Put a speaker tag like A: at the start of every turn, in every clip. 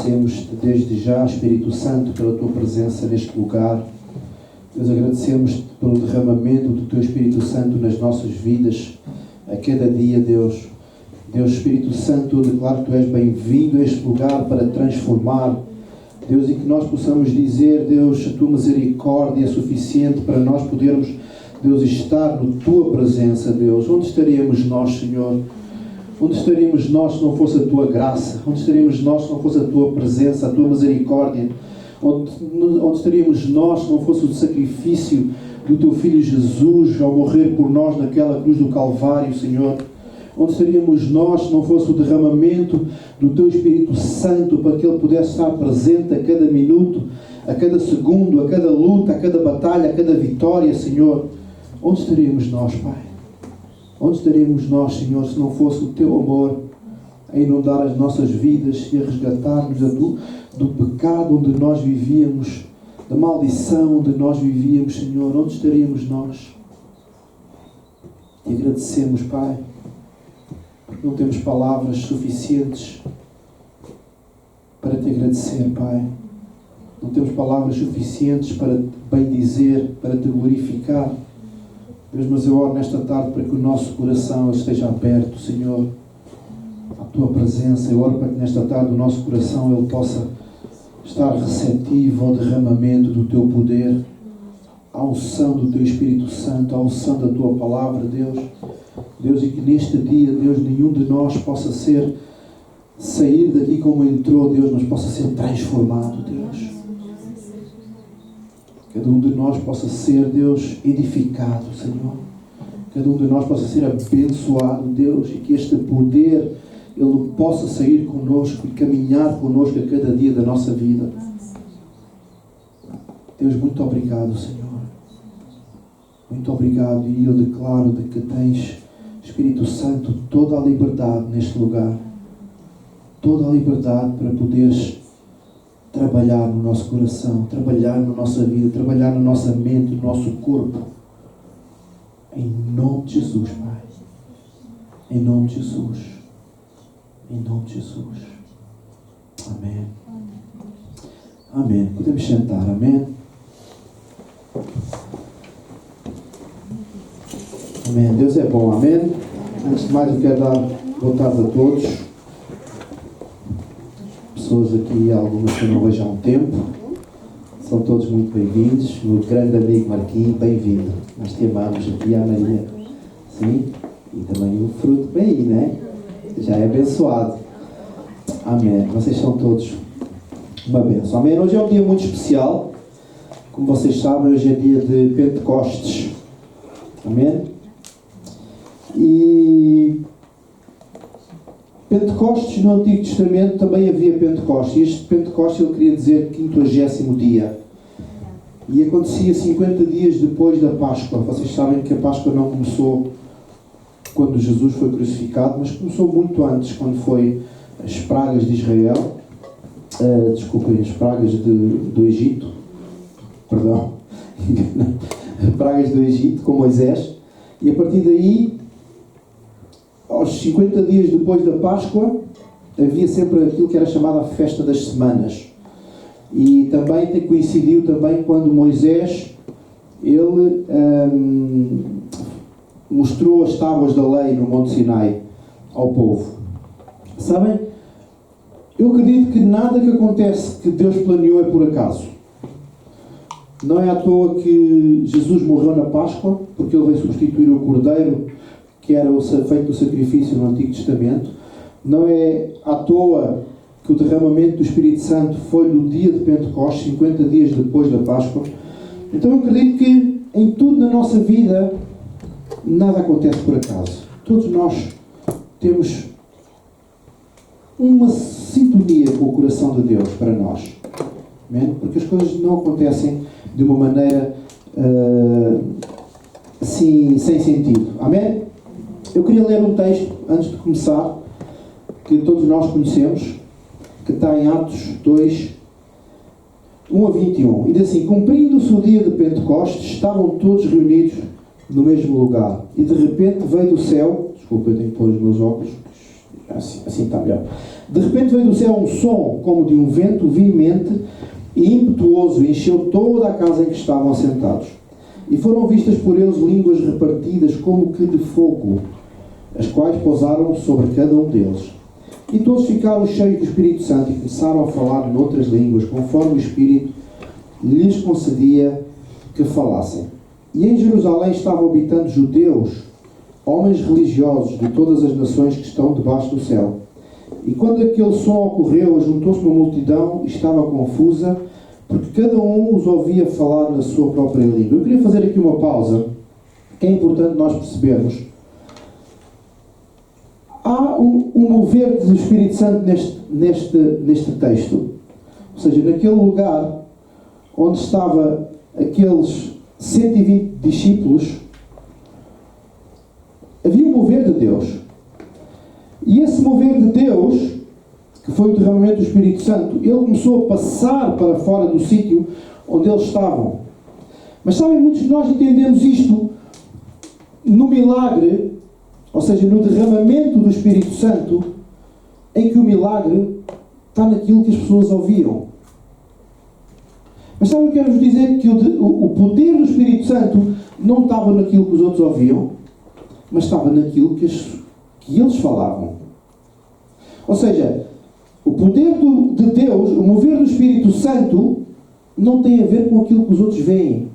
A: agradecemos-te desde já, Espírito Santo, pela tua presença neste lugar. Deus, agradecemos-te pelo derramamento do teu Espírito Santo nas nossas vidas, a cada dia, Deus. Deus, Espírito Santo, eu declaro que tu és bem-vindo a este lugar para transformar, Deus, e que nós possamos dizer, Deus, a tua misericórdia é suficiente para nós podermos, Deus, estar na tua presença, Deus. Onde estaríamos nós, Senhor? Onde estaríamos nós se não fosse a tua graça? Onde estaríamos nós se não fosse a tua presença, a tua misericórdia? Onde estaríamos nós se não fosse o sacrifício do teu Filho Jesus ao morrer por nós naquela cruz do Calvário, Senhor? Onde estaríamos nós se não fosse o derramamento do teu Espírito Santo para que Ele pudesse estar presente a cada minuto, a cada segundo, a cada luta, a cada batalha, a cada vitória, Senhor? Onde estaríamos nós, Pai? Onde estaríamos nós, Senhor, se não fosse o teu amor a inundar as nossas vidas e a resgatar-nos do pecado onde nós vivíamos, da maldição onde nós vivíamos, Senhor? Onde estaríamos nós? E agradecemos, Pai, porque não temos palavras suficientes para te agradecer, Pai. Não temos palavras suficientes para te bendizer, para te glorificar. Deus, mas eu oro nesta tarde para que o nosso coração esteja aberto, Senhor, à tua presença. Eu oro para que nesta tarde o nosso coração ele possa estar receptivo ao derramamento do teu poder, à unção do teu Espírito Santo, à unção da tua palavra, Deus. Deus, e que neste dia, Deus, nenhum de nós possa sair daqui como entrou, Deus, mas possa ser transformado, Deus. Cada um de nós possa ser, Deus, edificado, Senhor. Cada um de nós possa ser abençoado, Deus, e que este poder, ele possa sair conosco e caminhar conosco a cada dia da nossa vida. Deus, muito obrigado, Senhor. Muito obrigado, e eu declaro de que tens, Espírito Santo, toda a liberdade neste lugar. Toda a liberdade para poderes trabalhar no nosso coração, trabalhar na nossa vida, trabalhar na nossa mente, no nosso corpo. Em nome de Jesus, Pai. Em nome de Jesus. Em nome de Jesus. Amém. Amém. Podemos sentar. Amém. Amém. Deus é bom. Amém. Antes de mais, eu quero dar boa tarde a todos. Pessoas aqui, algumas que eu não vejo há um tempo. São todos muito bem-vindos. O meu grande amigo Marquinhos, bem-vindo. Nós te amamos aqui, a Maria. Sim? E também o fruto bem aí, né? Já é abençoado. Amém. Vocês são todos uma bênção. Amém. Hoje é um dia muito especial. Como vocês sabem, hoje é dia de Pentecostes. Amém? E Pentecostes, no Antigo Testamento também havia Pentecostes. E este Pentecostes ele queria dizer 50º dia. E acontecia 50 dias depois da Páscoa. Vocês sabem que a Páscoa não começou quando Jesus foi crucificado, mas começou muito antes, quando foi as pragas de Israel. As pragas do Egito. Perdão. Pragas do Egito com Moisés. E a partir daí, aos 50 dias depois da Páscoa, havia sempre aquilo que era chamada a Festa das Semanas. E também coincidiu também quando Moisés, ele mostrou as tábuas da lei no Monte Sinai ao povo. Sabem? Eu acredito que nada que acontece que Deus planeou é por acaso. Não é à toa que Jesus morreu na Páscoa, porque ele veio substituir o Cordeiro, que era o feito do sacrifício no Antigo Testamento. Não é à toa que o derramamento do Espírito Santo foi no dia de Pentecostes, 50 dias depois da Páscoa. Então eu acredito que em tudo na nossa vida, nada acontece por acaso. Todos nós temos uma sintonia com o coração de Deus para nós. Amém? Porque as coisas não acontecem de uma maneira assim, sem sentido. Amém? Eu queria ler um texto, antes de começar, que todos nós conhecemos, que está em Atos 2, 1 a 21. E diz assim: cumprindo-se o dia de Pentecostes, estavam todos reunidos no mesmo lugar. E de repente veio do céu, desculpa, eu tenho que pôr os meus óculos, Assim está melhor. De repente veio do céu um som, como de um vento veemente e impetuoso, e encheu toda a casa em que estavam assentados. E foram vistas por eles línguas repartidas como que de fogo, as quais pousaram sobre cada um deles. E todos ficaram cheios do Espírito Santo e começaram a falar noutras línguas, conforme o Espírito lhes concedia que falassem. E em Jerusalém estavam habitando judeus, homens religiosos de todas as nações que estão debaixo do céu. E quando aquele som ocorreu, juntou-se uma multidão e estava confusa, porque cada um os ouvia falar na sua própria língua. Eu queria fazer aqui uma pausa, que é importante nós percebermos. Há um mover do Espírito Santo neste texto. Ou seja, naquele lugar onde estavam aqueles 120 discípulos, havia um mover de Deus. E esse mover de Deus, que foi o derramamento do Espírito Santo, ele começou a passar para fora do sítio onde eles estavam. Mas sabem, muitos de nós entendemos isto no milagre, ou seja, no derramamento do Espírito Santo, em que o milagre está naquilo que as pessoas ouviam. Mas sabem o que eu quero vos dizer? Que o poder do Espírito Santo não estava naquilo que os outros ouviam, mas estava naquilo que eles falavam. Ou seja, o poder de Deus, o mover do Espírito Santo, não tem a ver com aquilo que os outros veem.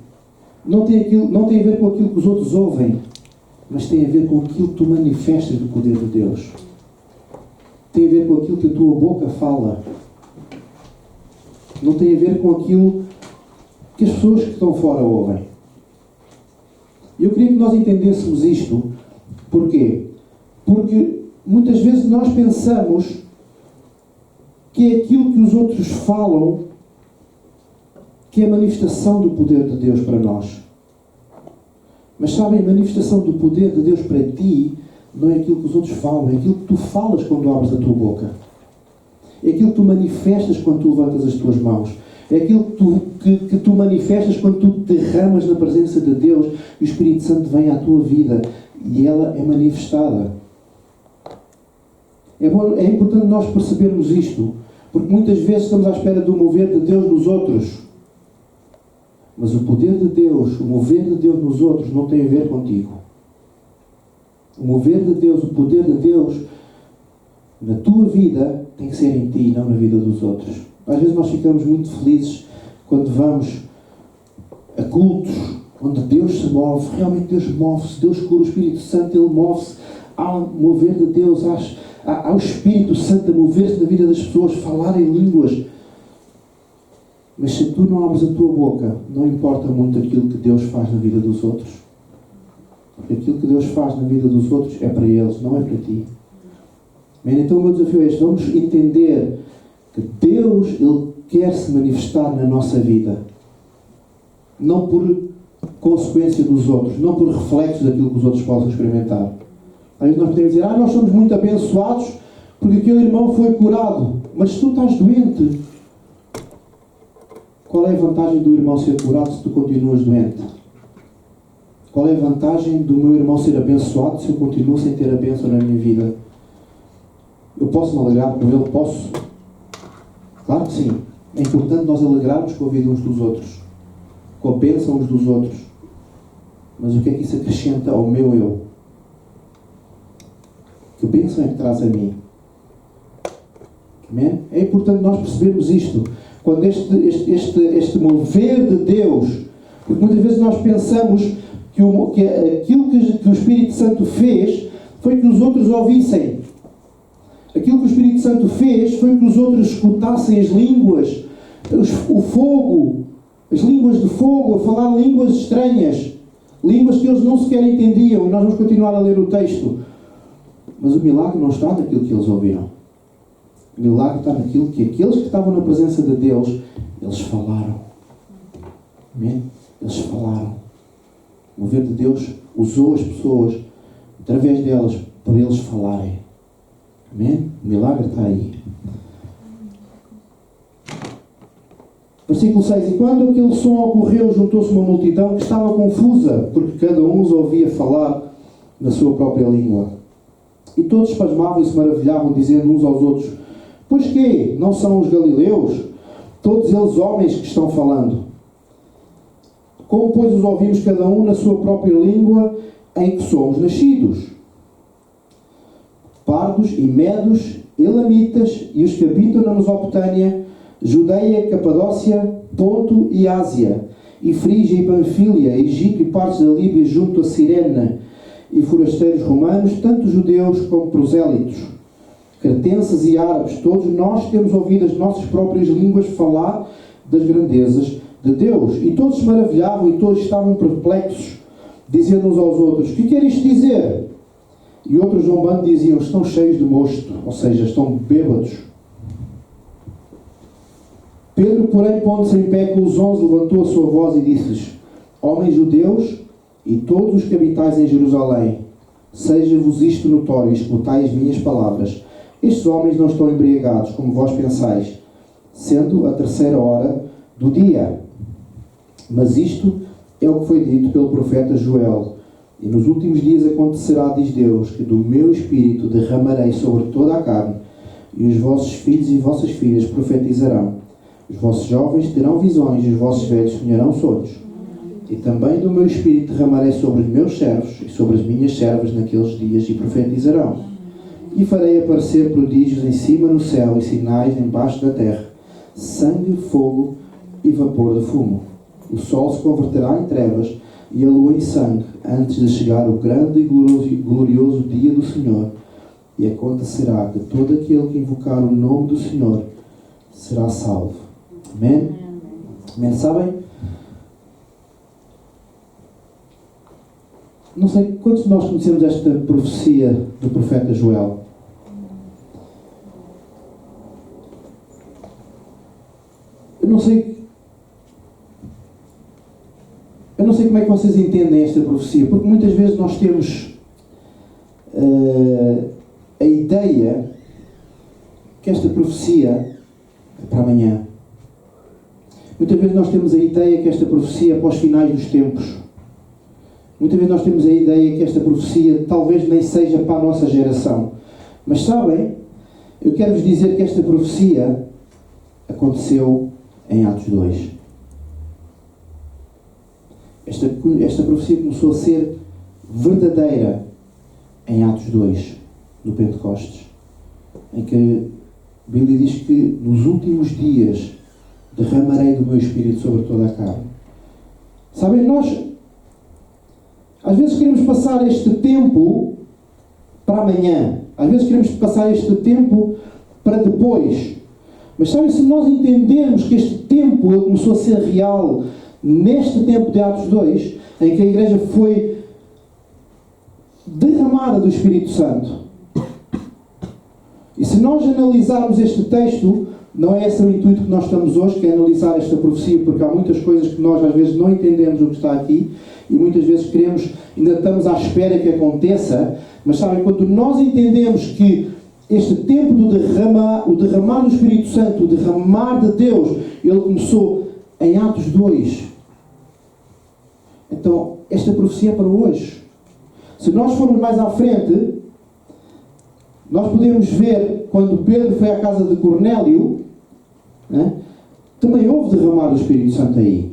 A: Não tem a ver com aquilo que os outros ouvem. Mas tem a ver com aquilo que tu manifestas do poder de Deus. Tem a ver com aquilo que a tua boca fala. Não tem a ver com aquilo que as pessoas que estão fora ouvem. Eu queria que nós entendêssemos isto. Porquê? Porque muitas vezes nós pensamos que é aquilo que os outros falam que é a manifestação do poder de Deus para nós. Mas sabem, a manifestação do poder de Deus para ti não é aquilo que os outros falam, é aquilo que tu falas quando abres a tua boca. É aquilo que tu manifestas quando tu levantas as tuas mãos. É aquilo que tu manifestas quando tu derramas na presença de Deus e o Espírito Santo vem à tua vida e ela é manifestada. É importante nós percebermos isto, porque muitas vezes estamos à espera do mover de Deus nos outros. Mas o poder de Deus, o mover de Deus nos outros não tem a ver contigo. O mover de Deus, o poder de Deus na tua vida tem que ser em ti e não na vida dos outros. Às vezes nós ficamos muito felizes quando vamos a cultos onde Deus se move. Realmente Deus move-se, Deus cura, o Espírito Santo, Ele move-se. Há um mover de Deus, há o Espírito Santo a mover-se na vida das pessoas, falar em línguas. Mas se tu não abres a tua boca, não importa muito aquilo que Deus faz na vida dos outros. Porque aquilo que Deus faz na vida dos outros é para eles, não é para ti. Então o meu desafio é este: vamos entender que Deus, Ele quer se manifestar na nossa vida. Não por consequência dos outros, não por reflexo daquilo que os outros possam experimentar. Às vezes nós podemos dizer, nós somos muito abençoados porque aquele irmão foi curado. Mas se tu estás doente, qual é a vantagem do irmão ser curado se tu continuas doente? Qual é a vantagem do meu irmão ser abençoado se eu continuo sem ter a bênção na minha vida? Eu posso me alegrar com ele? Posso? Claro que sim. É importante nós alegrarmos com a vida uns dos outros, com a bênção uns dos outros. Mas o que é que isso acrescenta ao meu eu? Que bênção é que traz a mim? Amém? É importante nós percebermos isto. Quando este mover de Deus, porque muitas vezes nós pensamos que aquilo que o Espírito Santo fez foi que os outros ouvissem. Aquilo que o Espírito Santo fez foi que os outros escutassem as línguas, o fogo, as línguas de fogo, a falar línguas estranhas, línguas que eles não sequer entendiam, e nós vamos continuar a ler o texto. Mas o milagre não está naquilo que eles ouviram. O milagre está naquilo que aqueles que estavam na presença de Deus, eles falaram. Amém? Eles falaram. O mover de Deus usou as pessoas, através delas, para eles falarem. Amém? O milagre está aí. Versículo 6. E quando aquele som ocorreu, juntou-se uma multidão que estava confusa, porque cada um os ouvia falar na sua própria língua. E todos se pasmavam e se maravilhavam, dizendo uns aos outros: pois quê? Não são os galileus? Todos eles homens que estão falando. Como, pois, os ouvimos cada um na sua própria língua em que somos nascidos? Pardos e medos, elamitas e os que habitam na Mesopotâmia, Judeia, Capadócia, Ponto e Ásia, e Frígia e Panfília, Egito e partes da Líbia junto a Cirene, e forasteiros romanos, tanto judeus como prosélitos, cretenses e árabes, todos nós temos ouvido as nossas próprias línguas falar das grandezas de Deus. E todos se maravilhavam e todos estavam perplexos, dizendo uns aos outros: que quer isto dizer? E outros zombando diziam: estão cheios de mosto, ou seja, estão bêbados. Pedro, porém, pondo-se em pé com os 11, levantou a sua voz e disse-lhes: homens judeus e todos os que habitais em Jerusalém, seja-vos isto notório e escutai as minhas palavras. Estes homens não estão embriagados, como vós pensais, sendo a 3ª hora do dia. Mas isto é o que foi dito pelo profeta Joel. E nos últimos dias acontecerá, diz Deus, que do meu Espírito derramarei sobre toda a carne, e os vossos filhos e vossas filhas profetizarão. Os vossos jovens terão visões, e os vossos velhos sonharão sonhos. E também do meu Espírito derramarei sobre os meus servos e sobre as minhas servas naqueles dias, e profetizarão. E farei aparecer prodígios em cima no céu e sinais embaixo da terra, sangue, fogo e vapor de fumo. O sol se converterá em trevas e a lua em sangue, antes de chegar o grande e glorioso dia do Senhor. E acontecerá que todo aquele que invocar o nome do Senhor será salvo. Amém? Amém. Sabem? Não sei quantos de nós conhecemos esta profecia do profeta Joel. Eu não sei como é que vocês entendem esta profecia, porque muitas vezes nós temos a ideia que esta profecia é para amanhã. Muitas vezes nós temos a ideia que esta profecia é para os finais dos tempos. Muitas vezes nós temos a ideia que esta profecia talvez nem seja para a nossa geração. Mas sabem, eu quero-vos dizer que esta profecia aconteceu em Atos 2. Esta profecia começou a ser verdadeira em Atos 2, no Pentecostes, em que a Bíblia diz que nos últimos dias derramarei do meu Espírito sobre toda a carne. Sabem, nós às vezes queremos passar este tempo para amanhã, às vezes queremos passar este tempo para depois. Mas sabem, se nós entendermos que este tempo ele começou a ser real neste tempo de Atos 2, em que a igreja foi derramada do Espírito Santo. E se nós analisarmos este texto, não é esse o intuito que nós estamos hoje, que é analisar esta profecia, porque há muitas coisas que nós às vezes não entendemos o que está aqui, e muitas vezes queremos, ainda estamos à espera que aconteça, mas sabem, quando nós entendemos que este tempo do o derramar do Espírito Santo, o derramar de Deus, ele começou em Atos 2. Então, esta profecia é para hoje. Se nós formos mais à frente, nós podemos ver, quando Pedro foi à casa de Cornélio, né, também houve derramar do Espírito Santo aí.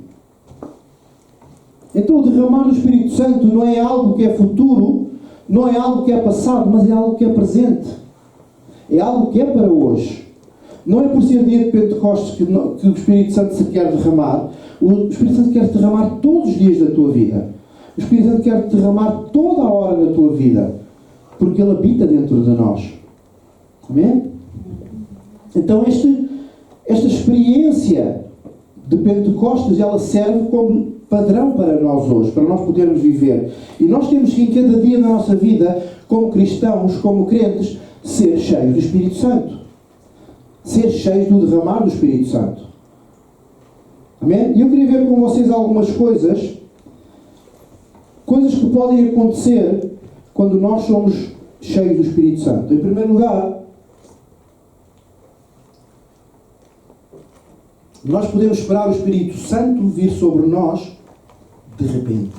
A: Então, o derramar do Espírito Santo não é algo que é futuro, não é algo que é passado, mas é algo que é presente. É algo que é para hoje. Não é por ser dia de Pentecostes que o Espírito Santo se quer derramar. O Espírito Santo quer derramar todos os dias da tua vida. O Espírito Santo quer derramar toda a hora da tua vida. Porque Ele habita dentro de nós. Amém? Então esta experiência de Pentecostes, ela serve como padrão para nós hoje, para nós podermos viver. E nós temos que, em cada dia da nossa vida, como cristãos, como crentes, ser cheios do Espírito Santo. Ser cheios do derramar do Espírito Santo. Amém? E eu queria ver com vocês algumas coisas que podem acontecer quando nós somos cheios do Espírito Santo. Em primeiro lugar, nós podemos esperar o Espírito Santo vir sobre nós de repente.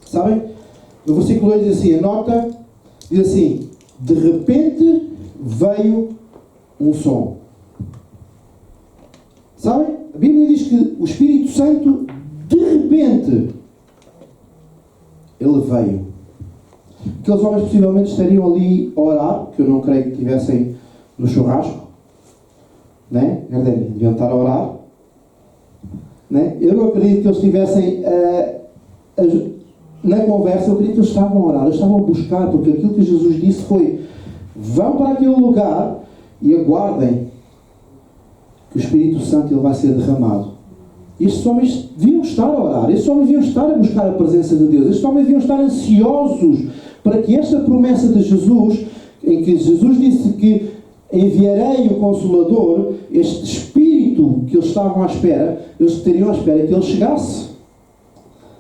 A: Sabem? No versículo 2 diz assim, anota, Diz assim: de repente veio um som. Sabem? A Bíblia diz que o Espírito Santo, de repente, ele veio. Aqueles homens possivelmente estariam ali a orar, que eu não creio que estivessem no churrasco, né? Deviam estar a orar, né? Eu não acredito que eles estivessem na conversa. Eu acredito que eles estavam a orar, eles estavam a buscar, porque aquilo que Jesus disse foi: vão para aquele lugar e aguardem que o Espírito Santo ele vai ser derramado. Estes homens deviam estar a orar, estes homens deviam estar a buscar a presença de Deus, estes homens deviam estar ansiosos para que esta promessa de Jesus, em que Jesus disse que enviarei o Consolador, este Espírito que eles estavam à espera, eles estariam à espera que ele chegasse.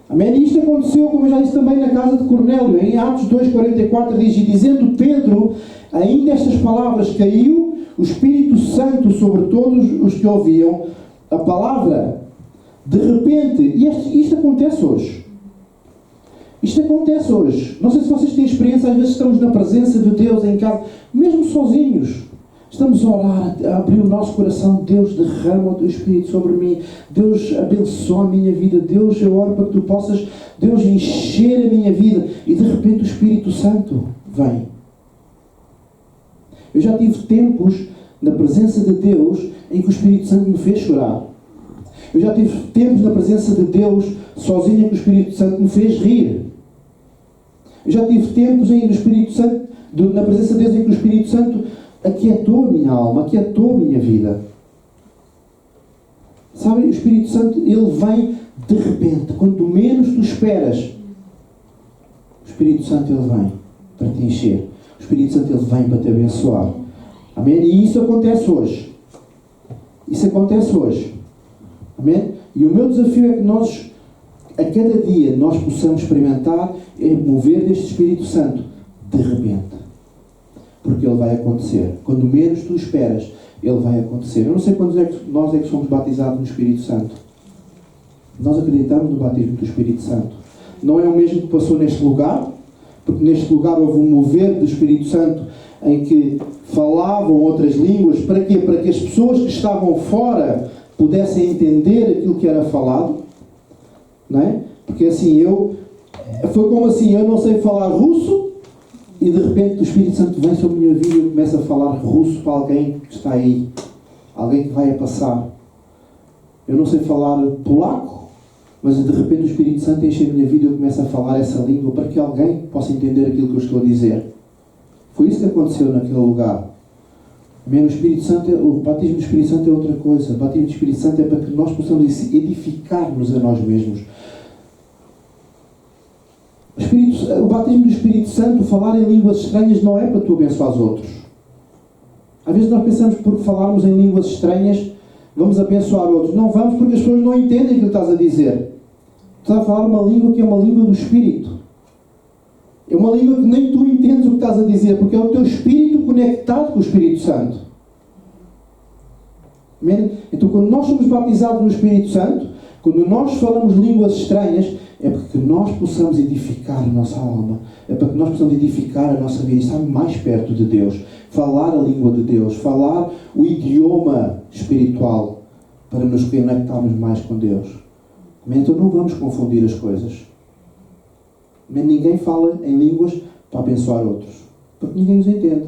A: Amém? E isto aconteceu, como eu já disse, também na casa de Cornélio. Em Atos 2,44 diz: e dizendo Pedro ainda estas palavras, caiu o Espírito Santo sobre todos os que ouviam a palavra. De repente, e isto acontece hoje. Isto acontece hoje. Não sei se vocês têm experiência, às vezes estamos na presença de Deus em casa, mesmo sozinhos. Estamos a orar, a abrir o nosso coração. Deus, derrama o teu Espírito sobre mim. Deus, abençoa a minha vida. Deus, eu oro para que tu possas, Deus, encher a minha vida. E de repente o Espírito Santo vem. Eu já tive tempos na presença de Deus em que o Espírito Santo me fez chorar. Eu já tive tempos na presença de Deus sozinho em que o Espírito Santo me fez rir. Eu já tive tempos no Espírito Santo, na presença de Deus, em que o Espírito Santo aquietou a minha alma, aquietou a minha vida. Sabem, o Espírito Santo, ele vem de repente, quando menos tu esperas. O Espírito Santo, ele vem para te encher. O Espírito Santo, ele vem para te abençoar. Amém? E isso acontece hoje. Isso acontece hoje. Amém? E o meu desafio é que nós, a cada dia, nós possamos experimentar e mover deste Espírito Santo de repente. Porque ele vai acontecer. Quando menos tu esperas, ele vai acontecer. Eu não sei quantos nós é que somos batizados no Espírito Santo. Nós acreditamos no batismo do Espírito Santo. Não é o mesmo que passou neste lugar, porque neste lugar houve um mover do Espírito Santo em que falavam outras línguas. Para quê? Para que as pessoas que estavam fora pudessem entender aquilo que era falado. Não é? Porque assim, foi como assim, eu não sei falar russo, e de repente o Espírito Santo vem sobre a minha vida e eu começo a falar russo para alguém que está aí. Alguém que vai a passar. Eu não sei falar polaco, mas de repente o Espírito Santo enche a minha vida e eu começo a falar essa língua para que alguém possa entender aquilo que eu estou a dizer. Foi isso que aconteceu naquele lugar. Amém? O batismo do Espírito Santo é outra coisa. O batismo do Espírito Santo é para que nós possamos edificar-nos a nós mesmos. O batismo do Espírito Santo, falar em línguas estranhas, não é para tu abençoar os outros. Às vezes nós pensamos que por falarmos em línguas estranhas vamos abençoar outros. Não vamos, porque as pessoas não entendem aquilo que estás a dizer. Tu estás a falar uma língua que é uma língua do Espírito. É uma língua que nem tu entendes o que estás a dizer, porque é o teu Espírito conectado com o Espírito Santo. Amém? Então, quando nós somos batizados no Espírito Santo, quando nós falamos línguas estranhas, é para que nós possamos edificar a nossa alma. É para que nós possamos edificar a nossa vida e estar mais perto de Deus. Falar a língua de Deus. Falar o idioma espiritual para nos conectarmos mais com Deus. Amém? Então não vamos confundir as coisas. Amém? Ninguém fala em línguas para abençoar outros. Porque ninguém os entende.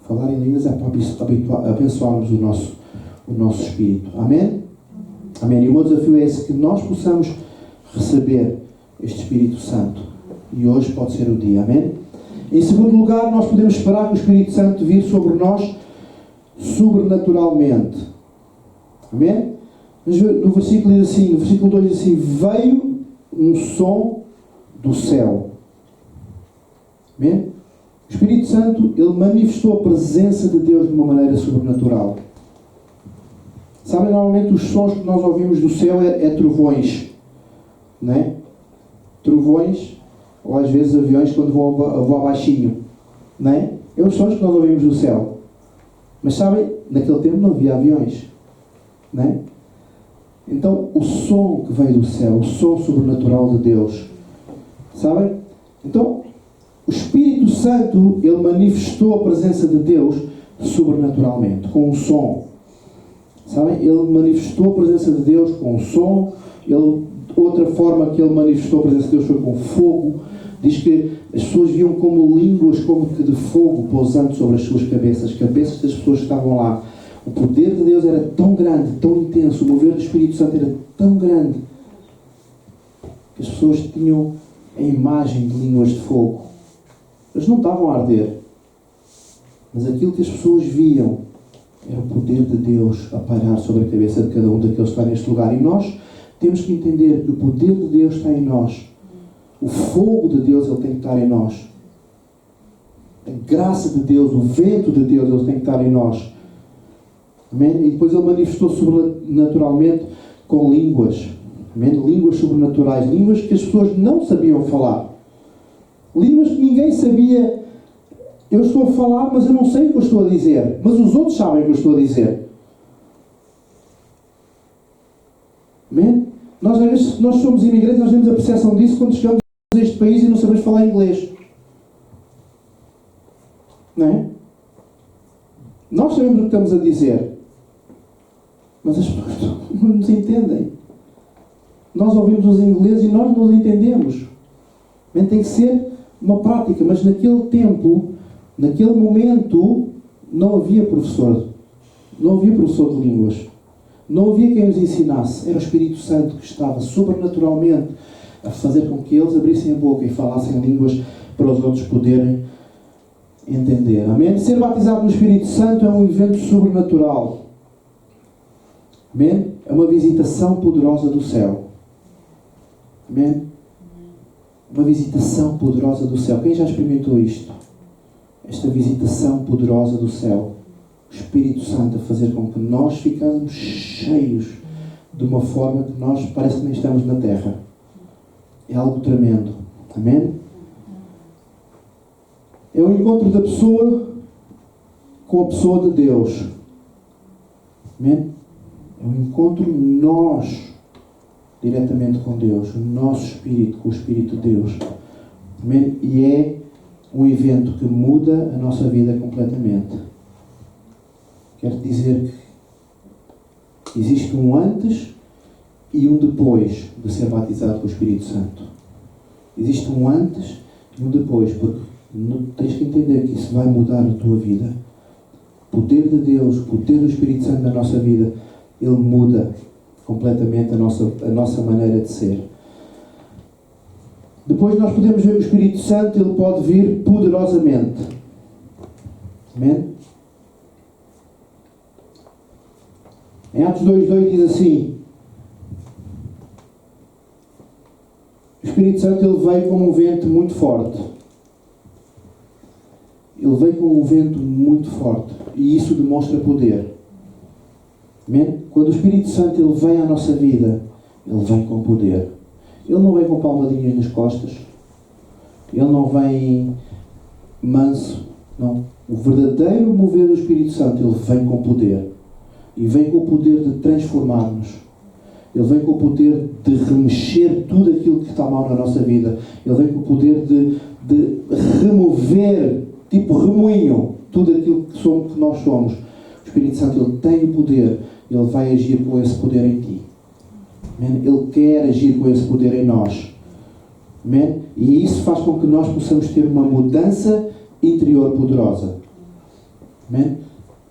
A: Falar em línguas é para abençoarmos o nosso espírito. Amém? Amém? E o meu desafio é esse, que nós possamos receber este Espírito Santo. E hoje pode ser o dia. Amém? Em segundo lugar, nós podemos esperar que o Espírito Santo vir sobre nós sobrenaturalmente. Amém? No versículo diz assim, no versículo 2 diz assim: veio um som do céu. Amém? O Espírito Santo, ele manifestou a presença de Deus de uma maneira sobrenatural. Sabem, normalmente os sons que nós ouvimos do céu é trovões. Não é? Trovões, ou às vezes aviões quando voam baixinho. Não é? É os sons que nós ouvimos do céu. Mas sabem, naquele tempo não havia aviões. Não é? Então, o som que veio do céu, o som sobrenatural de Deus. Sabem? Então, O Espírito Santo, ele manifestou a presença de Deus sobrenaturalmente, com um som. Sabem? Ele manifestou a presença de Deus com um som. Outra forma que ele manifestou a presença de Deus foi com fogo. Diz que as pessoas viam como línguas, como que de fogo, pousando sobre as suas cabeças. As cabeças das pessoas que estavam lá. O poder de Deus era tão grande, tão intenso. O mover do Espírito Santo era tão grande que as pessoas tinham a imagem de línguas de fogo. Eles não estavam a arder. Mas aquilo que as pessoas viam era o poder de Deus a pairar sobre a cabeça de cada um daqueles que está neste lugar. E nós temos que entender que o poder de Deus está em nós. O fogo de Deus, ele tem que estar em nós. A graça de Deus, o vento de Deus, ele tem que estar em nós. Amém? E depois ele manifestou sobrenaturalmente com línguas. Amém? Línguas sobrenaturais. Línguas que as pessoas não sabiam falar. Línguas que ninguém sabia. Eu estou a falar, mas eu não sei o que eu estou a dizer. Mas os outros sabem o que eu estou a dizer. Amém? Nós, às vezes, nós somos imigrantes, nós temos a percepção disso quando chegamos a este país e não sabemos falar inglês. Não é? Nós sabemos o que estamos a dizer. Mas as pessoas não nos entendem. Nós ouvimos os ingleses e nós não os entendemos. Amém? Tem que ser uma prática. Mas naquele tempo, naquele momento, não havia professor. Não havia professor de línguas. Não havia quem os ensinasse. Era o Espírito Santo que estava sobrenaturalmente a fazer com que eles abrissem a boca e falassem línguas para os outros poderem entender. Amém? Ser batizado no Espírito Santo é um evento sobrenatural. Amém? É uma visitação poderosa do céu. Amém? Uma visitação poderosa do céu. Quem já experimentou isto? Esta visitação poderosa do céu. O Espírito Santo a fazer com que nós ficamos cheios de uma forma que nós parece que nem estamos na terra. É algo tremendo. Amém? É o encontro da pessoa com a pessoa de Deus. Amém? É o encontro nós diretamente com Deus. O nosso Espírito com o Espírito de Deus. Amém? E é um evento que muda a nossa vida completamente. Quero dizer que existe um antes e um depois de ser batizado com o Espírito Santo. Existe um antes e um depois, porque tens que entender que isso vai mudar a tua vida. O poder de Deus, o poder do Espírito Santo na nossa vida, ele muda completamente a nossa maneira de ser. Depois nós podemos ver o Espírito Santo, ele pode vir poderosamente. Amém? Em Atos 2:2 diz assim: o Espírito Santo ele veio como um vento muito forte. Ele veio com um vento muito forte. E isso demonstra poder. Amém? Quando o Espírito Santo ele vem à nossa vida, ele vem com poder. Ele não vem com palmadinhas nas costas. Ele não vem manso. Não. O verdadeiro mover do Espírito Santo, ele vem com poder. E vem com o poder de transformar-nos. Ele vem com o poder de remexer tudo aquilo que está mal na nossa vida. Ele vem com o poder de remover, tipo remoinho, tudo aquilo que nós somos. O Espírito Santo ele tem o poder. Ele vai agir com esse poder em ti. Amém? Ele quer agir com esse poder em nós. Amém? E isso faz com que nós possamos ter uma mudança interior poderosa. Amém?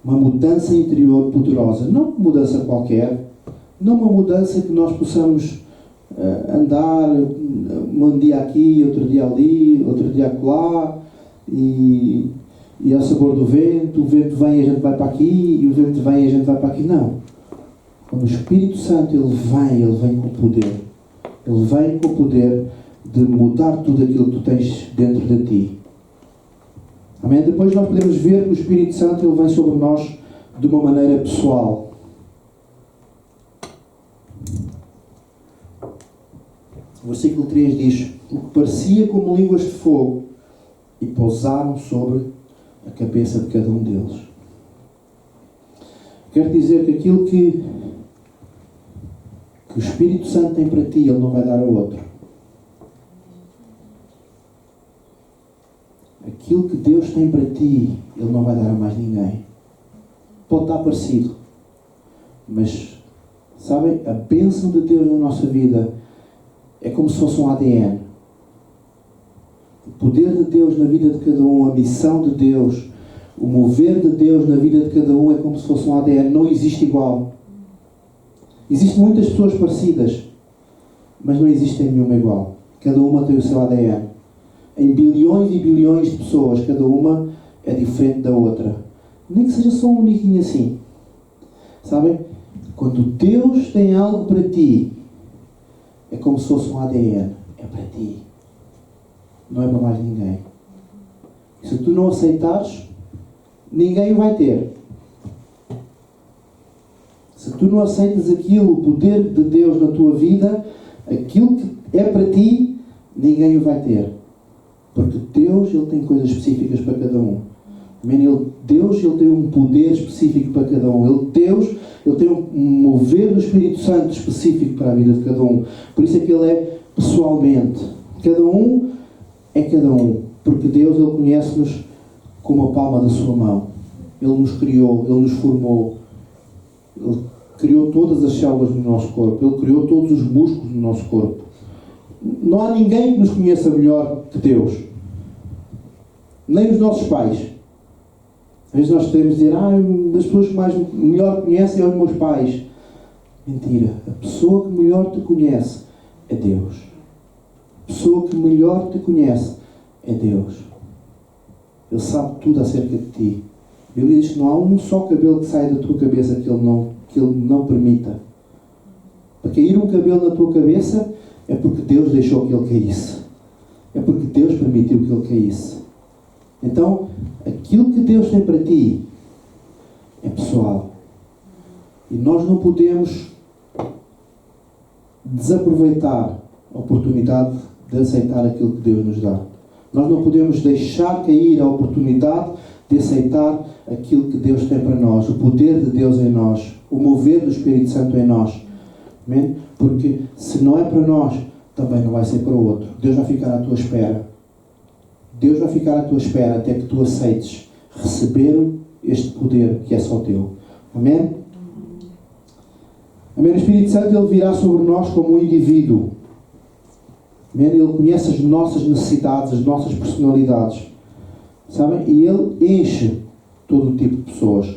A: Uma mudança interior poderosa. Não uma mudança qualquer. Não uma mudança que nós possamos andar um dia aqui, outro dia ali, outro dia acolá, e ao sabor do vento. O vento vem e a gente vai para aqui, e o vento vem e a gente vai para aqui. Não. Quando o Espírito Santo ele vem com poder. Ele vem com o poder de mudar tudo aquilo que tu tens dentro de ti. Amém? Depois nós podemos ver que o Espírito Santo ele vem sobre nós de uma maneira pessoal. O versículo 3 diz: o que parecia como línguas de fogo e pousaram sobre a cabeça de cada um deles. Quero dizer que aquilo que o Espírito Santo tem para ti, ele não vai dar a outro. aquilo que Deus tem para ti, Ele não vai dar a mais ninguém. Pode estar parecido, mas, sabem, a bênção de Deus na nossa vida é como se fosse um ADN. O poder de Deus na vida de cada um, a missão de Deus, o mover de Deus na vida de cada um é como se fosse um ADN. Não existe igual. Existem muitas pessoas parecidas, mas não existe nenhuma igual. Cada uma tem o seu ADN. Em bilhões e bilhões de pessoas, cada uma é diferente da outra. Nem que seja só um uniquinho assim. Sabem? Quando Deus tem algo para ti, é como se fosse um ADN. É para ti. Não é para mais ninguém. E se tu não aceitares, ninguém o vai ter. Se tu não aceitas aquilo, o poder de Deus na tua vida, aquilo que é para ti, ninguém o vai ter. Porque Deus, Ele tem coisas específicas para cada um. Deus, Ele tem um poder específico para cada um. Deus, Ele tem um mover do Espírito Santo específico para a vida de cada um. Por isso é que Ele é pessoalmente. Cada um é cada um. Porque Deus, Ele conhece-nos como a palma da sua mão. Ele nos criou, Ele nos formou. Ele criou todas as células do nosso corpo. Ele criou todos os músculos do nosso corpo. Não há ninguém que nos conheça melhor que Deus. Nem os nossos pais. Às vezes nós temos de dizer, as pessoas que melhor conhecem são os meus pais. Mentira. A pessoa que melhor te conhece é Deus. A pessoa que melhor te conhece é Deus. Ele sabe tudo acerca de ti. Ele diz que não há um só cabelo que saia da tua cabeça que Ele não permita. Para cair um cabelo na tua cabeça é porque Deus deixou que ele caísse. É porque Deus permitiu que ele caísse. Então, aquilo que Deus tem para ti é pessoal. E nós não podemos desaproveitar a oportunidade de aceitar aquilo que Deus nos dá. Nós não podemos deixar cair a oportunidade de aceitar aquilo que Deus tem para nós, o poder de Deus em nós, o mover do Espírito Santo em nós. Amém? Porque se não é para nós, também não vai ser para o outro. Deus vai ficar à tua espera. Deus vai ficar à tua espera até que tu aceites receber este poder que é só teu. Amém? Amém? O Espírito Santo, Ele virá sobre nós como um indivíduo. Amém? Ele conhece as nossas necessidades, as nossas personalidades. Sabem? E Ele enche todo o tipo de pessoas.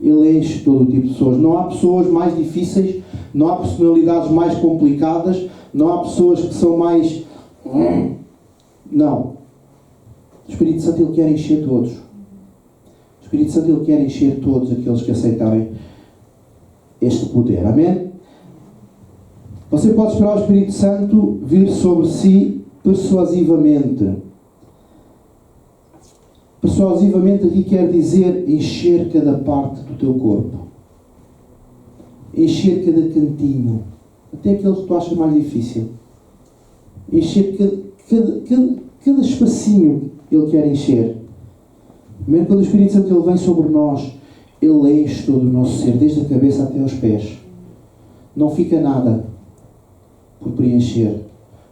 A: Ele enche todo o tipo de pessoas. Não há pessoas mais difíceis, não há personalidades mais complicadas, não há pessoas que são mais... Não. O Espírito Santo, Ele quer encher todos. O Espírito Santo, Ele quer encher todos aqueles que aceitarem este poder. Amém? Você pode esperar o Espírito Santo vir sobre si persuasivamente. Persuasivamente aqui quer dizer encher cada parte do teu corpo. Encher cada cantinho. Até aquele que tu achas mais difícil. Encher cada espacinho Ele quer encher. Mesmo quando o Espírito Santo Ele vem sobre nós, Ele enche todo o nosso ser, desde a cabeça até aos pés. Não fica nada por preencher.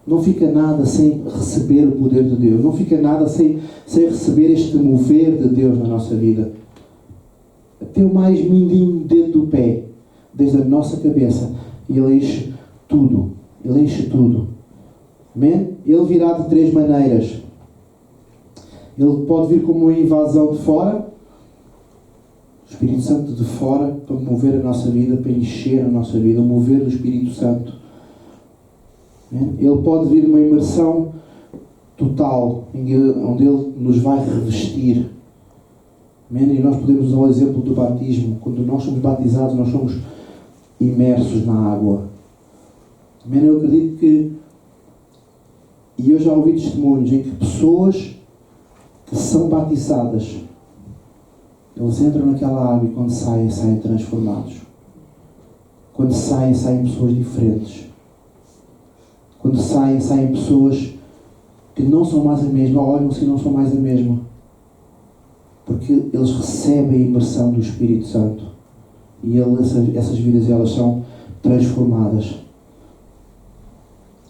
A: Não fica nada sem receber o poder de Deus. Não fica nada sem receber este mover de Deus na nossa vida. Até o mais mindinho dedo do pé, desde a nossa cabeça, Ele enche tudo. Ele enche tudo. Amém? Ele virá de três maneiras. Ele pode vir como uma invasão de fora. O Espírito Santo de fora, para mover a nossa vida, para encher a nossa vida, o mover do Espírito Santo. Ele pode vir uma imersão total, onde Ele nos vai revestir. E nós podemos usar o exemplo do batismo. Quando nós somos batizados, nós somos imersos na água. Eu acredito que, e eu já ouvi testemunhos em que pessoas que são batizadas, eles entram naquela água e quando saem transformados. Quando saem pessoas diferentes. Quando saem pessoas que não são mais a mesma, olham-se e não são mais a mesma. Porque eles recebem a imersão do Espírito Santo. E essas vidas, elas são transformadas.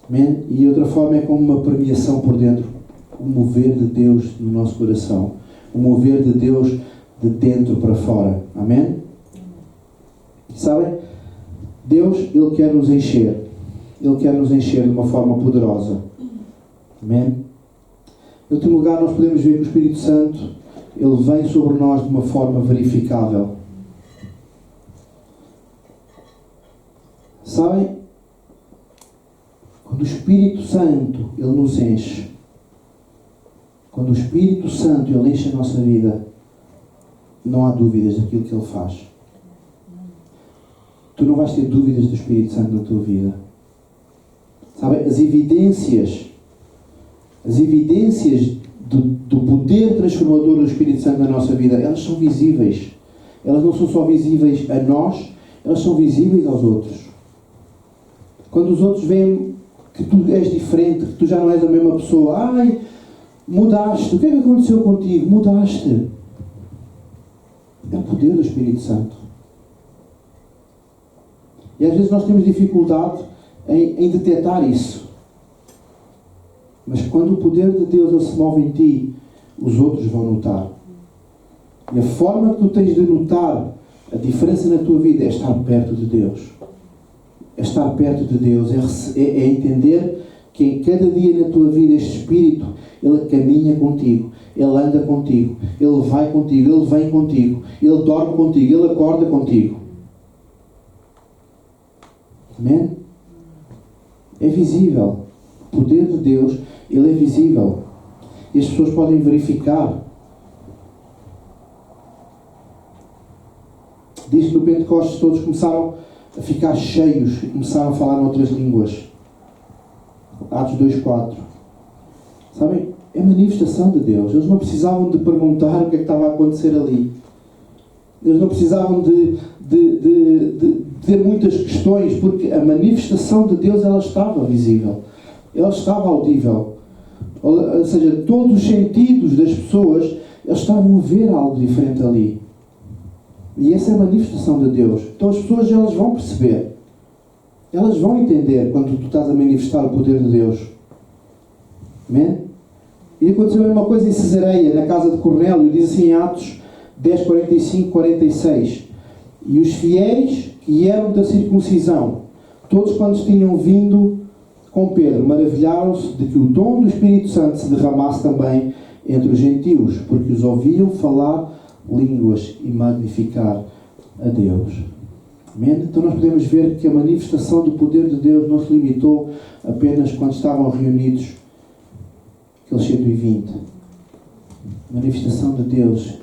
A: Amém? E outra forma é como uma permeação por dentro. o mover de Deus no nosso coração. O mover de Deus de dentro para fora. Amém? Sabem? Deus, Ele quer nos encher. Ele quer nos encher de uma forma poderosa. Amém? Em último lugar, nós podemos ver que o Espírito Santo, Ele vem sobre nós de uma forma verificável. Sabem? Quando o Espírito Santo, Ele nos enche. Quando o Espírito Santo, Ele enche a nossa vida, não há dúvidas daquilo que Ele faz. Tu não vais ter dúvidas do Espírito Santo na tua vida. Sabem? As evidências do poder transformador do Espírito Santo na nossa vida, elas são visíveis. Elas não são só visíveis a nós, elas são visíveis aos outros. Quando os outros veem que tu és diferente, que tu já não és a mesma pessoa, ai, mudaste, o que é que aconteceu contigo? Mudaste. É o poder do Espírito Santo. E às vezes nós temos dificuldade em detectar isso. Mas quando o poder de Deus ele se move em ti, os outros vão notar. E a forma que tu tens de notar a diferença na tua vida é estar perto de Deus. É estar perto de Deus. É entender que em cada dia na tua vida este Espírito, Ele caminha contigo. Ele anda contigo. Ele vai contigo. Ele vem contigo. Ele dorme contigo. Ele acorda contigo. Amém? É visível. O poder de Deus, Ele é visível. E as pessoas podem verificar. Diz que no Pentecostes todos começaram a ficar cheios e começaram a falar noutras línguas. Atos 2:4. Sabem? É manifestação de Deus. Eles não precisavam de perguntar o que é que estava a acontecer ali. Eles não precisavam de ter muitas questões, porque a manifestação de Deus ela estava visível. Ela estava audível. Ou seja, todos os sentidos das pessoas eles estavam a ver algo diferente ali. E essa é a manifestação de Deus. Então as pessoas elas vão perceber. Elas vão entender quando tu estás a manifestar o poder de Deus. Amém? E aconteceu a mesma coisa em Cesareia, na casa de Cornélio. Diz assim em Atos 10:45-46. E os fiéis que eram da circuncisão, todos quantos tinham vindo com Pedro, maravilharam-se de que o dom do Espírito Santo se derramasse também entre os gentios, porque os ouviam falar línguas e magnificar a Deus. Amém? Então nós podemos ver que a manifestação do poder de Deus não se limitou apenas quando estavam reunidos aqueles 120. A manifestação de Deus,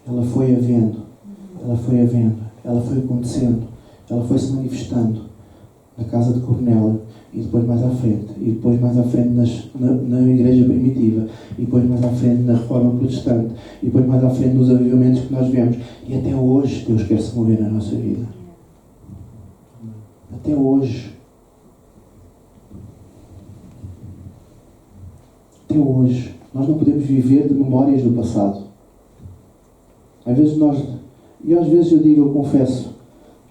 A: ela foi havendo, ela foi acontecendo, ela foi se manifestando na casa de Cornélio e depois mais à frente, na igreja primitiva, e depois mais à frente na reforma protestante, e depois mais à frente nos avivamentos que nós vemos, e até hoje Deus quer se mover na nossa vida. Até hoje. Até hoje. Nós não podemos viver de memórias do passado. Às vezes eu confesso,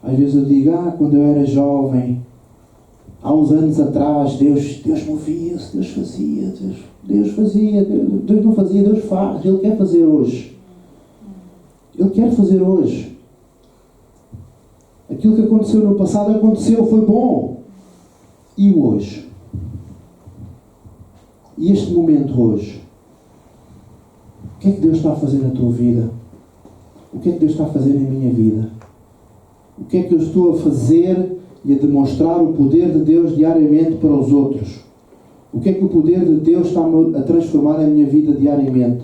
A: às vezes eu digo, quando eu era jovem, há uns anos atrás, Deus movia-se, Deus fazia, Deus não fazia, Deus faz, Ele quer fazer hoje. Ele quer fazer hoje. Aquilo que aconteceu no passado aconteceu, foi bom. E o hoje? E este momento hoje? O que é que Deus está a fazer na tua vida? O que é que Deus está a fazer na minha vida? O que é que eu estou a fazer e a demonstrar o poder de Deus diariamente para os outros? O que é que o poder de Deus está a transformar na minha vida diariamente?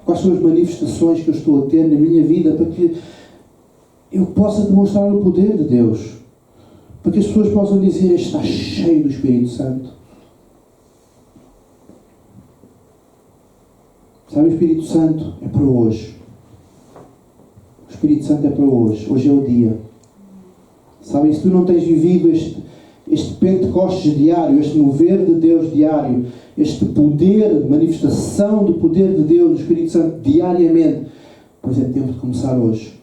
A: Quais são as manifestações que eu estou a ter na minha vida para que eu possa demonstrar o poder de Deus? Para que as pessoas possam dizer, está cheio do Espírito Santo. Sabe, o Espírito Santo é para hoje. O Espírito Santo é para hoje. Hoje é o dia. Sabe, se tu não tens vivido este Pentecostes diário, este mover de Deus diário, este poder, manifestação do poder de Deus, do Espírito Santo diariamente, pois é tempo de começar hoje.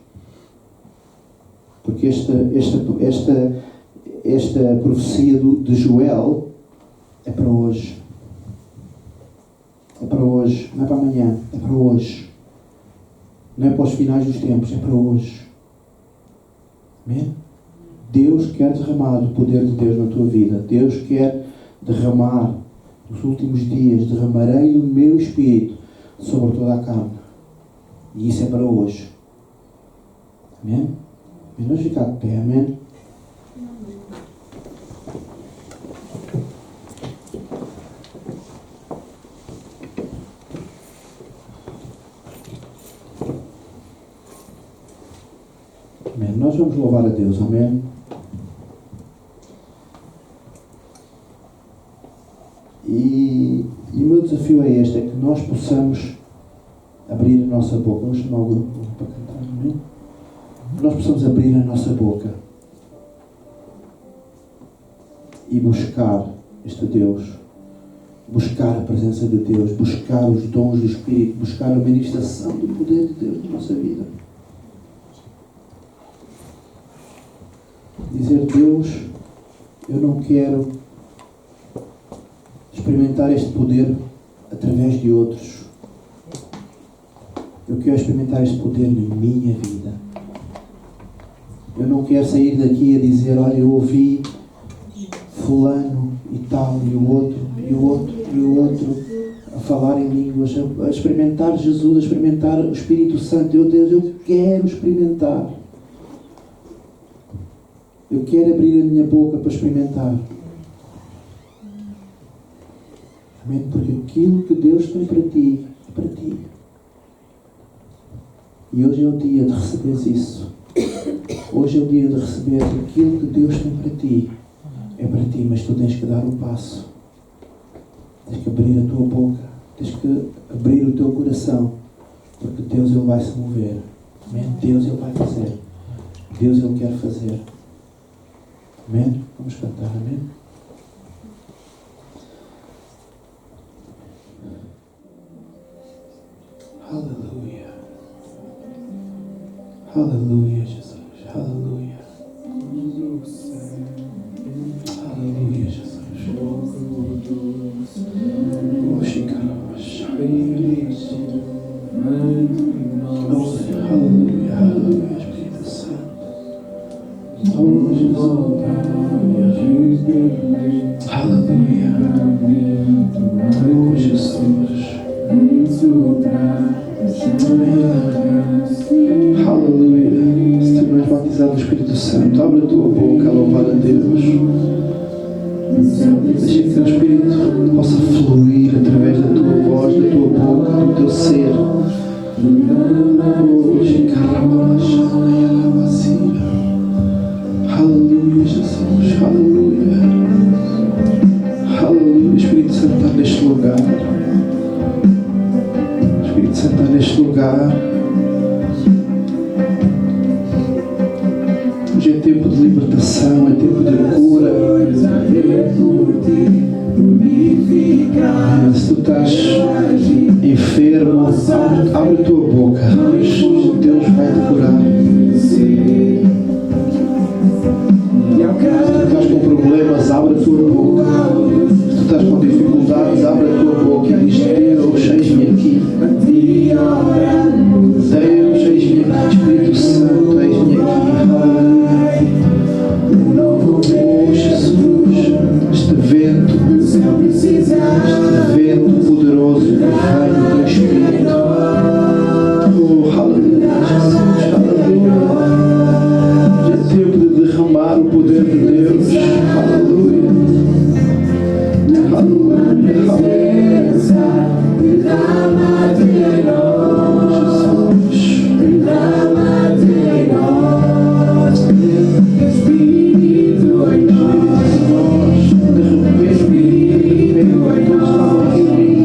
A: Porque esta profecia de Joel é para hoje. É para hoje, não é para amanhã, é para hoje. Não é para os finais dos tempos, é para hoje. Amém? Deus quer derramar o poder de Deus na tua vida. Deus quer derramar nos últimos dias. Derramarei o meu Espírito sobre toda a carne. E isso é para hoje. Amém? Mas vamos ficar de pé, amém? Amém. Nós vamos louvar a Deus, amém? E o meu desafio é este, é que nós possamos abrir a nossa boca. Vamos chamar o grupo para cantar, amém? Que nós possamos abrir a nossa boca e buscar este Deus, buscar a presença de Deus, buscar os dons do Espírito, buscar a manifestação do poder de Deus na nossa vida. Dizer: Deus, eu não quero experimentar este poder através de outros. Eu quero experimentar este poder na minha vida. Eu não quero sair daqui a dizer: olha, eu ouvi fulano e tal, e o outro, e o outro, e o outro a falar em línguas, a experimentar Jesus, a experimentar o Espírito Santo. Deus, eu quero experimentar. Eu quero abrir a minha boca para experimentar. Amém? Porque aquilo que Deus tem para ti, é para ti. E hoje é o dia de receberes isso. Hoje é o dia de receber aquilo que Deus tem para ti. É para ti, mas tu tens que dar o passo. Tens que abrir a tua boca. Tens que abrir o teu coração. Porque Deus, Ele vai se mover. Amém? Deus, Ele vai fazer. Deus, Ele quer fazer. Amém? Vamos cantar, amém? Aleluia. Aleluia, Jesus. Aleluia. Aleluia, Jesus. Aleluia, aleluia, Espírito Santo. Oh, Jesus. Aleluia. Oh, Jesus. Aleluia. Se tu não és batizado no Espírito Santo, abre a tua boca a louvar a Deus. Deixa que o Espírito possa fluir através da tua voz, da tua boca, do teu ser. Aleluia, Jesus. Aleluia. Aleluia. O Espírito Santo está neste lugar. O Espírito Santo está neste lugar. Hoje é tempo de libertação, é tempo de cura. Se tu estás enfermo, abre a tua boca. Deus vai te curar. Se tu estás com problemas, abre a tua boca. Se tu estás com dificuldades, abre a tua boca e diz: Deus, eis-me aqui. Deus, eis-me aqui. Espírito Santo, eis-me aqui. Oh, Jesus, este vento poderoso que vem do teu Espírito. Oh, aleluia, Jesus, aleluia. É tempo de derramar o poder de Deus. Aleluia. Aleluia, aleluia. Derrama-te em nós, Jesus. Derrama-te em nós. Espírito em nós. Espírito em nós.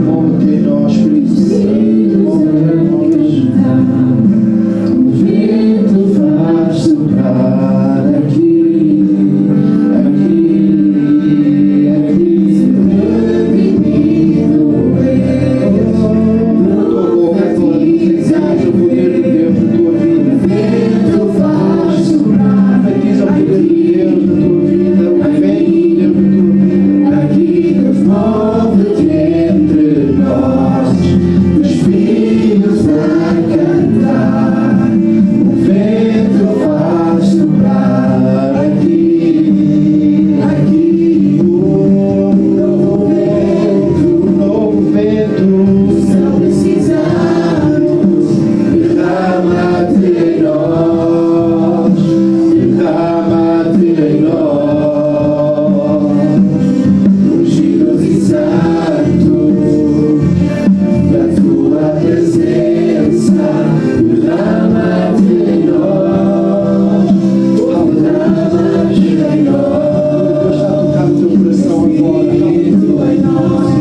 A: Move-te em nós, Espírito Santo. Move-te em nós. O vento faz soprar aqui, aqui, aqui. Tua boca é toda profetizar o poder de Deus na tua vida. O vento faz soprar. Profetiza o poder de Deus na tua vida. O vento de Deus na tua vida. Aqui Deus move-te entre nós. Os filhos a cantar. O vento faz soprar aqui, aqui. Um novo vento. Não precisamos. Derrama-te em nós. Derrama-te em nós. Ungidos e santos da tua presença, derrama-te em nós, derrama-te em nós. Deus está a tocar no teu coração agora. Deus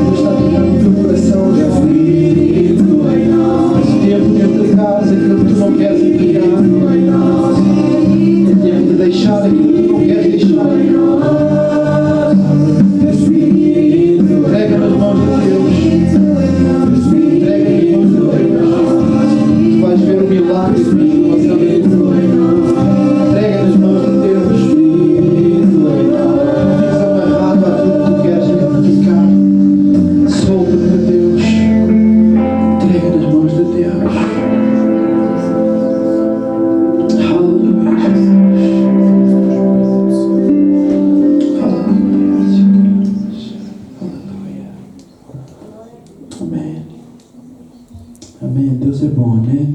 A: está a tocar no teu coração agora. Esse tempo de entregar aquilo que tu não queres entregar. É tempo de deixar aquilo que tu não queres deixar. Entrega nas mãos de Deus. Entrega nas mãos de Deus. Tu vais ver o milagre de transformação da tua vida. Entrega nas mãos de Deus. Não fiques amarrado àquilo que tu queres ficar. Solta-te a Deus. Entrega nas mãos de Deus. Aleluia, Jesus. Aleluia, Jesus. Aleluia. Amém. Amém. Deus é bom, amém.